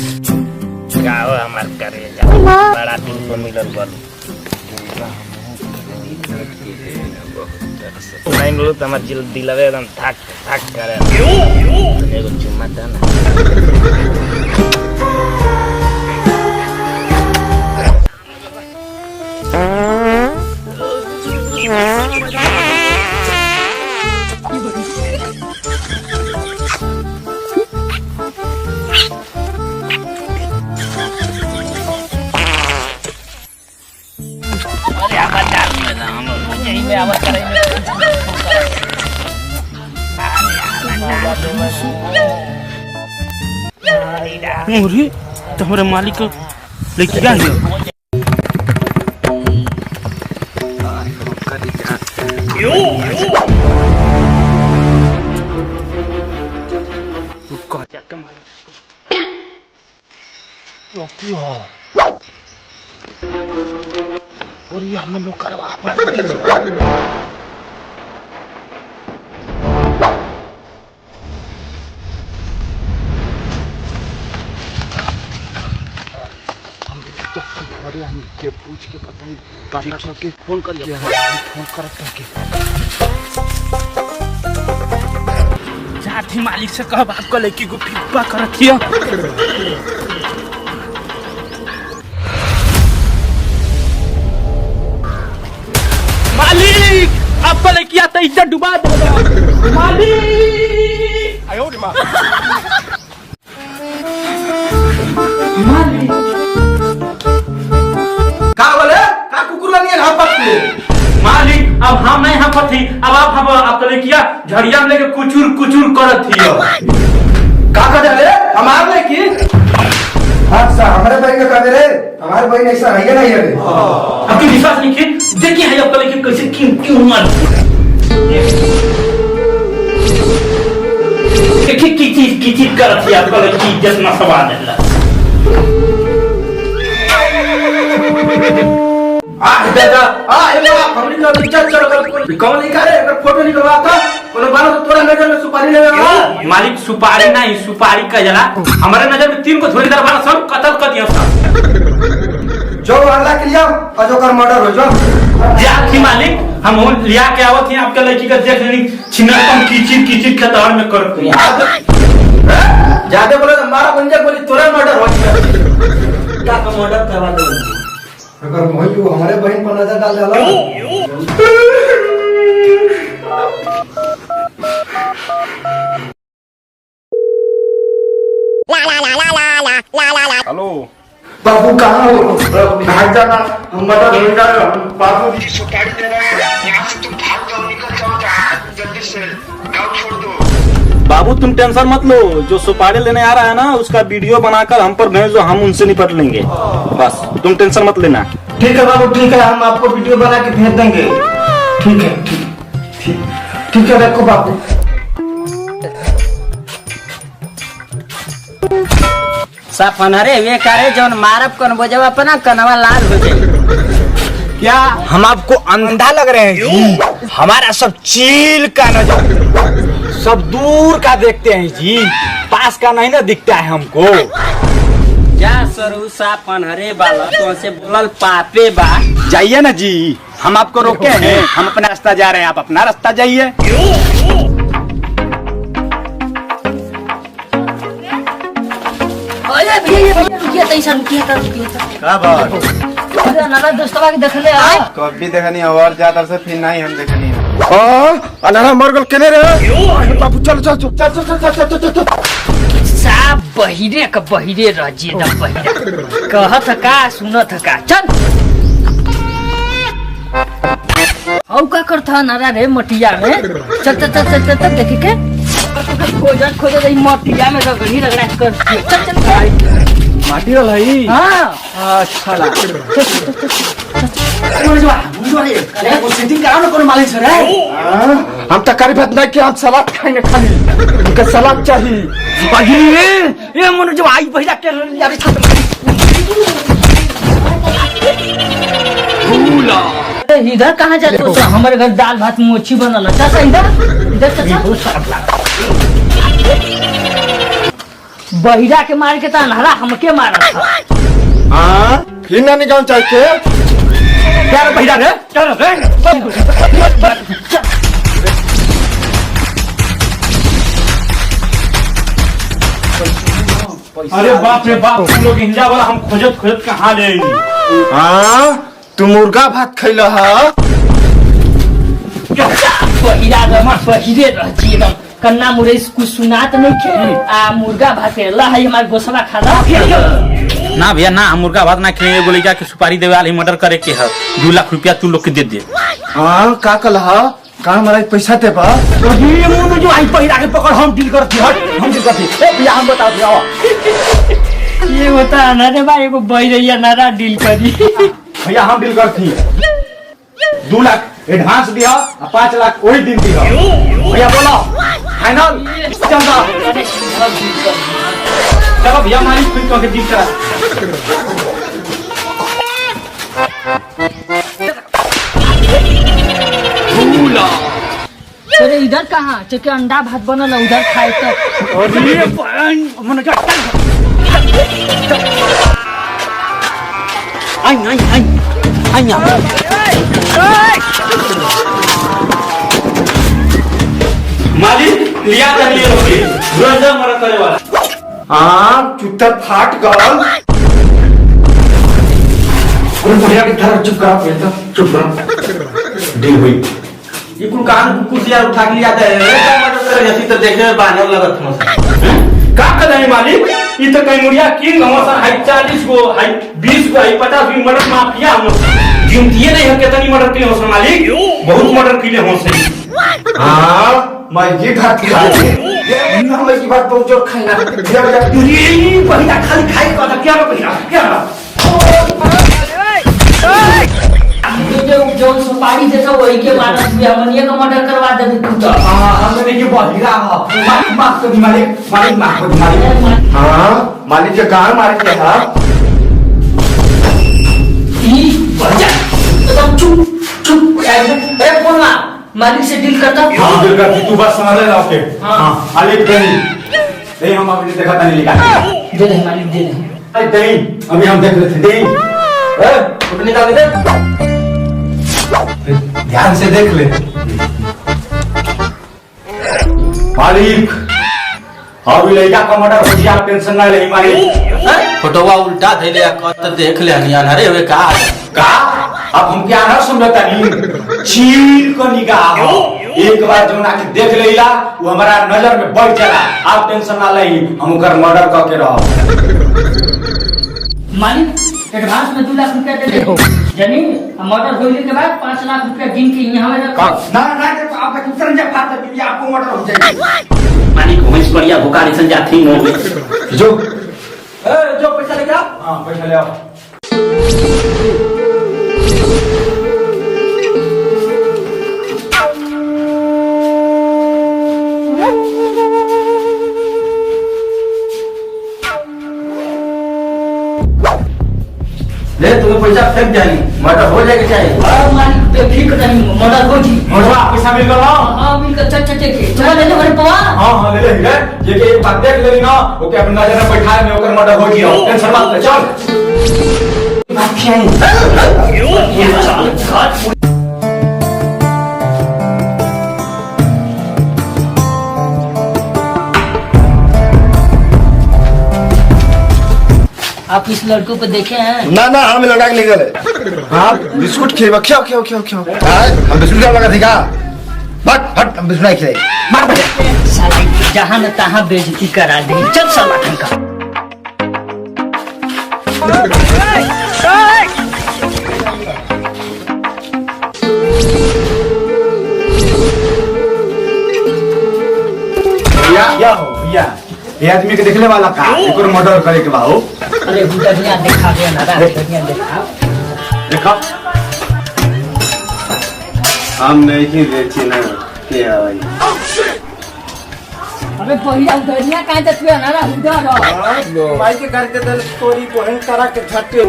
गाओ हमार करेजा बड़ा तुमको मिलल बोल नहीं बोलो तो हमार दिलवे एकदम थक थक करे एगो चुम्मा दे ना अरे तो हमारे मालिक को लेके गया और ये हमने लोग करवा के पूछ के पता नहीं टाटा करके फोन कर लिया फोन करके साथी मालिक से कह बात को लेके को फिरपा करत हिया मालिक आपको लेके आता इज्जत डुबा देगा मालिक आयो रे मां मालिक मालिक अब हम नहीं यहाँ पर थी अब आप तो किया झड़िया में लेके कुचुर कुचुर करत थी का कर दे हमार ले की अच्छा हमारे भाई का कर दे रे हमारे भाई ऐसा है या नहीं है आपकी विश्वास नहीं की देखिए है आपको लेके कैसे क्यों मर की चीज करत थी आपको लेके इज्जत ना सवाल है दादा ये हमनी का इज्जत चल कर कौन नहीं करे अगर फोटो निकलवा था कोनो बारो तो तोरा नजर में सुपारी लेगा मालिक सुपारी नहीं सुपारी का जला हमारे नजर में 3 को थोड़ी देर बाद सब कत्ल कर दिया सब जो अल्लाह के लिया और जो कर मर्डर हो जो जा थी मालिक हम लिया के आवत थी आपके लड़की का देख लेनी छिनकम कीचिट खतौर में कर ज्यादा बोले तो मारा बन जा बोली तोरा मर्डर हो गया का मर्डर करवा दो अगर मोही को हमारे बहन पर नजर डाल डालो हेलो बाबू कहाँ हो भाग जाना हम मर्डर हो जाएगा बाबू जी सुपारी दे रहे हैं यहाँ से तुम भाग जाओ निकल जाओ जल्दी से गाँव छोड़ दो बाबू तुम टेंशन मत लो जो सुपारी लेने आ रहा है ना उसका वीडियो बनाकर हम पर भेज दो हम उनसे निपट लेंगे बस तुम टेंशन मत लेना ठीक है बाबू ठीक है हम आपको वीडियो बना के भेज देंगे ठीक है ठीक है रखो बाबू सपनरे वे करे जौन मारब कौन बजवा अपना कनवा लाल हो जाए क्या हम आपको अंधा लग रहे हैं जी हमारा सब चील का नजर सब दूर का देखते हैं जी पास का नहीं ना दिखता है हमको जा सरू सपनरे वाला तो से बोलल पापे बा जाइए ना जी हम आपको रोके हैं हम अपना रास्ता जा रहे हैं आप अपना रास्ता जाइए रुकिए तैसा रुकिए क्या बात अरे नाना दोस्तवा के देखले आ कभी देखनी और ज्यादा से फिर नहीं हम देखनी अनारा मरगल केने रे बाबू चल साब बहिरे का बहिरे रजिए द बहिरे कहत का सुनत का चल औ का करथा नारा रे मटिया में चल देख के खोज रही मटिया में रगड़ी रगड़ा कर चल माटी वाला ही हां अच्छा सेटिंग कराओ ना कोनो मालिक सर हम तो करी बात नहीं कि हम सलाद खाएंगे खाली हमको सलाद चाहिए ये मनु जो आई पहिला के यार छात इधर कहाँ जाते हो हमारे घर दाल भात मोची बनल है चाचा इधर चाचा बहिरा के मार के तो अनहरा हमके मारा था। हाँ फिर ना निकाल चाहिए क्या रे भैया रे चल रे अरे बाप रे बाप, तुम लोग इंडिया वाला हम खोजत खोजत कहाँ ले आएंगे। हाँ तू मुर्गा भात खैला है बहिरा रमा बहिरे रहती एकदम कन्ना मुरे कुछ सुना तो नहीं खे आ मुर्गा भात ला है हमारे गोसवा खाला ना भैया ना, हम मुर्गा भात ना खेलेंगे, बोले जाके सुपारी देवे वाली मर्डर करे के है, 2 लाख रुपया तू लोग के दे दे। हाँ का कल है कहाँ हमारा पैसा दे पा ये मुंह में जो आई पहिरा के पकड़ हम डील करती हट हम डील करती ए भैया हम बता दो ये होता है ना रे भाई एगो बहिरैया नारा डील करी भैया हम डील करती 2 लाख एडवांस दिया 5 लाख वही दिन दिया भैया बोलो फाइनल चलो भैया हमारी खुद को डील करा अरे इधर कहाँ चके अंडा भात बनल है, उधर खाए तो अरे मन का मालिक लिया कर लिए होगी रोजा मर्डर करे वाला। हाँ चुत्तर फाट गल भैया की तरह चुप करा चुप करा डील हुई ये कुल कान कुर्सियां उठा के ले आता है ऐसी तो देखने में बानर लगत हूं का कर रहे मालिक, ये तो कहीं मुड़िया किंग हमारा हाई 40 गो हाई 20 गो हाई 50 भी मर्डर माफिया हम गिनती नहीं है कितनी मर्डर किए हो मालिक, बहुत मर्डर किए हो सही। हाँ मैं ये भात खा मैं ये बात बहुत जोर खाई ना भैया खाली खाई का क्या भैया क्या जो सुपारी देता वही के मारा हमनिया का मर्डर करवा दे तू तो हमने ये बहिरा है माफ कर मालिक मालिक माफ कर मालिक हाँ मालिक के गाँव मालिक के है ई बढ़िया एकदम चुप चुप ए बोलना मालिक से डील करता हाँ डील करती तू बस समझ ले ओके हां मालिक नहीं हम अभी देखा था नहीं लिखा दे दे मालिक दे दे अरे नहीं अभी हम देख रहे थे नहीं फोटो निकाल दे ध्यान से देख ले मालिक अभी लड़का का मर्डर हो गया टेंशन ना ले मालिक फोटोवा उल्टा थे ले कत देख ले हनिया अरे वे का अब हम क्या ना समझता नहीं चील को निगाह हो एक बार जो ना देख लेला वो हमारा नजर में बढ़ चला आप टेंशन ना ले हम कर मर्डर करके रहो मालिक एडवांस में 2 लाख रुपया दे दे जानी मर्डर होने के बाद 5 लाख रुपया गिन के यहाँ में रखो ना ना देखो आपका कितना जब फाड़ दे आपको मर्डर हो जाएगा मालिक वहीं बढ़िया भुकारी सन जाती हो जो पैसा लेके आओ हां पैसा ले आओ ले तुम्हें पैसा फेंक जानी मर्डर हो जाएगा चाहिए और मालिक बेफिक्र नहीं मर्डर हो जी मर्डर पैसा मिल गया हां मिलकर चल चल के चला ले ले बड़े पवा हाँ हाँ ले ले ये कि एक बात देख लेनी ना ओके अपन नजर में बैठाए में ओकर मर्डर हो गया टेंशन मत ले चल बात क्या है आप इस लड़कों को देखे हैं ना ना हम लगा के निकले हाँ बिस्कुट खेल क्यों क्यों क्यों क्यों हम बिस्कुट क्या लगा देगा बट हट हम बिस्कुट नहीं खेले मार साला जहाँ न तहाँ बेइज्जती करा दी चल साला का क्या हो भैया ये आदमी के देखने वाला का एक और मर्डर करे के बा हो अरे बुढ़िया देखा गया ना बुढ़िया देखा देखो हम नहीं बेची ना क्या भाई अबे पहिला उधरिया कहाँ जाती है ना उधर भाई के घर के दल तोरी बहन करा के झटे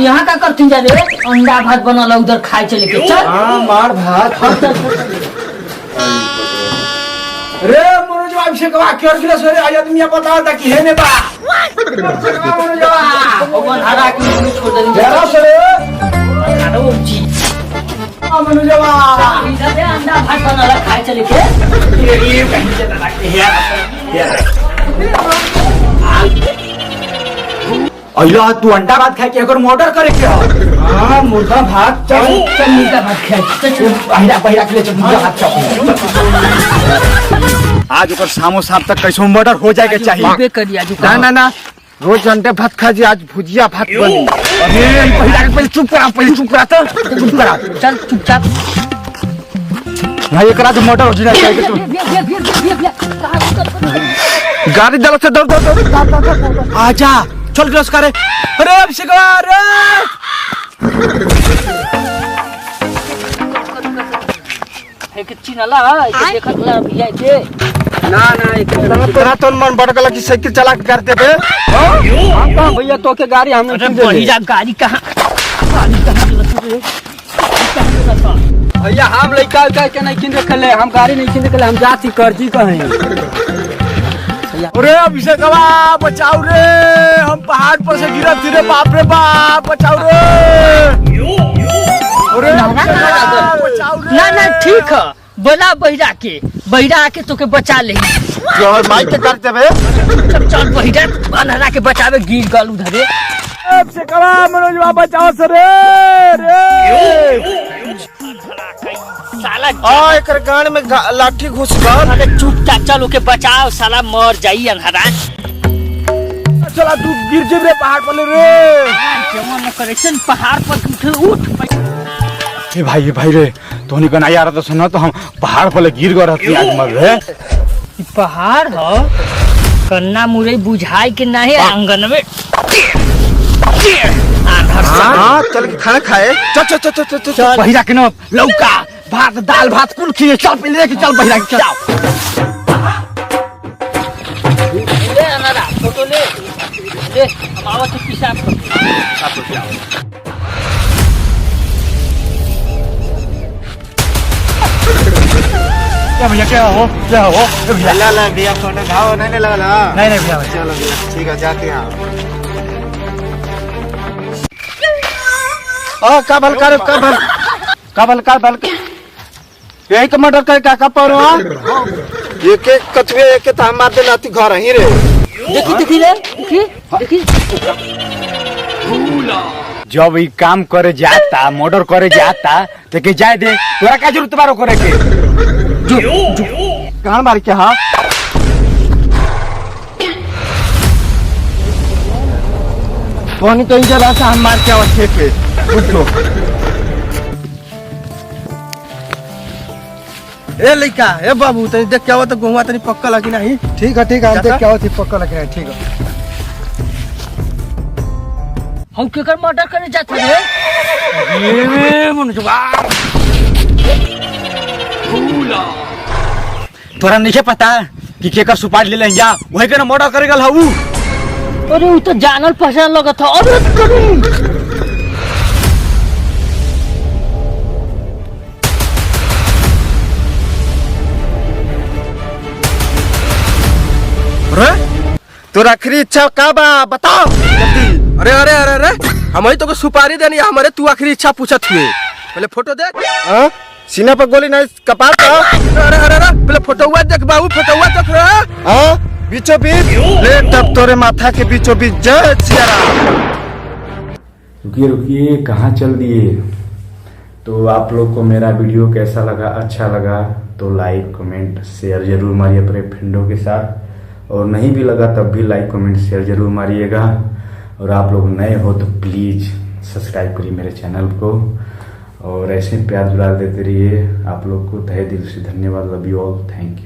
यहाँ का करती जा रे अंडा भात बनल उधर खाए चले के चल हाँ मार भात रे मनोज अभिषेक बा केर गिला सरे आज आदमी पता था कि है ने बा मनोज भगवान हरा के मुंह छोड़ दे जरा सरे खाना उची मनोज बा इधर से अंडा भात बनाला खाए चले के ये कहीं से रखते हैं अइला तू अंडा भात खाए के अगर मर्डर करे के हां मुर्गा भात चल चल मुर्गा भात खाए चल पहिरा पहिरा के ले चल मुर्गा भात आज ओकर सामो साम तक कैसो मर्डर हो जाए के चाहिए बे करिया जो ना ना ना रोज अंडे भात खा जी आज भुजिया भात बनी अरे पहिरा के पहले चुप करा तो चुप करा चल चुपचाप भाई एकरा तो मर्डर हो जाए चाहिए गाड़ी दल से दौड़ आजा चल गिलास करे अरे अभिषेक अरे एक चिनला है देखत ला भैया के ना तेरा तो मन बड़ गला की साइकिल चला के कर देबे हां भैया तो के गाड़ी हम अरे बढ़िया गाड़ी कहां भैया हम लइका के नहीं किन रखले हम गाड़ी नहीं किन रखले हम जाती कर्जी कहीं अरे अभिषेक बाबा बचाओ रे हम पहाड़ पर से गिरत थे रे बाप रे बाप बचाओ रे अरे बचाओ रे ना ना ठीक है बोला बहिरा आके तोके बचा ले जोर माइक के कर देबे चल चल बहिरा अनहरा के बचावे गिर गल उधरे अभिषेक बाबा मनोज बाबा बचाओ सरे रे साला एकर गान में लाठी घुस गल अरे चुपचाप चल ओके बचाओ साला मर जाई अनहरा चला तू गिर जेब रे पहाड़ पर रे केमन करे चल पहाड़ पर उठ ए भाई रे तोनी का नहीं आ रहा तो सुना तो हम पहाड़ पर गिर गए रहती आज मर रे ई पहाड़ हो कन्ना मुरई बुझाई के नहीं आंगन में हां चल के खाना खाए चल बहिरा के न लौका भात दाल भात कुल खिए चल पहले लेके चल बहिरा के चल ले अनहरा फोटो ले हम आवत के पिसाब क्या भैया क्या हो ला ला भैया फोटो घाव नहीं लगा ना नहीं भैया चलो भैया ठीक है जाते हैं का भल यही का मर्डर करे का परो एक एक कछुए एक तो हम मारते नाती घर ही रे देखी रे देखी जब ई काम करे जाता मर्डर करे जाता तो के जाए दे तोरा का जरूरत बारो करे के जो कहां मार के हां पानी तो इधर आता हम मार के आवा खेत पे उठो ए लइका ए बाबू तनी देख क्या हुआ तो गुहुआ तनी पक्का लगी नहीं ठीक है हम देख क्या होती पक्का लगी नहीं ठीक है हम केकर मर्डर करे जाते रे ये मनोजवा तोरा नहीं पता कि केकर सुपारी ले लेंगे वही के ना मर्डर करे गल हऊ अरे वो तो जानल पहचान लगा था अरे कभी तोरा आखिरी इच्छा का बा बताओ जल्दी अरे अरे अरे अरे हम ही तो सुपारी देनी हमारे तू आखिरी इच्छा पूछत हुए पहले फोटो देख हां सीना पर गोली नहीं कपाल पर अरे अरे अरे पहले फोटोवा देख बाबू फोटोवा देख रे हां बीचों बीच ले तब तोरे माथा के बीचों बीच जय सिया रुकिए रुकिए कहाँ चल दिए। तो आप लोग को मेरा वीडियो कैसा लगा, अच्छा लगा तो लाइक कमेंट शेयर जरूर मारिए अपने फ्रेंडों के साथ, और नहीं भी लगा तब भी लाइक कमेंट शेयर जरूर मारिएगा। और आप लोग नए हो तो प्लीज़ सब्सक्राइब करिए मेरे चैनल को और ऐसे प्यार दुलार देते रहिए। आप लोग को तहे दिल से धन्यवाद। Love you all, thank you.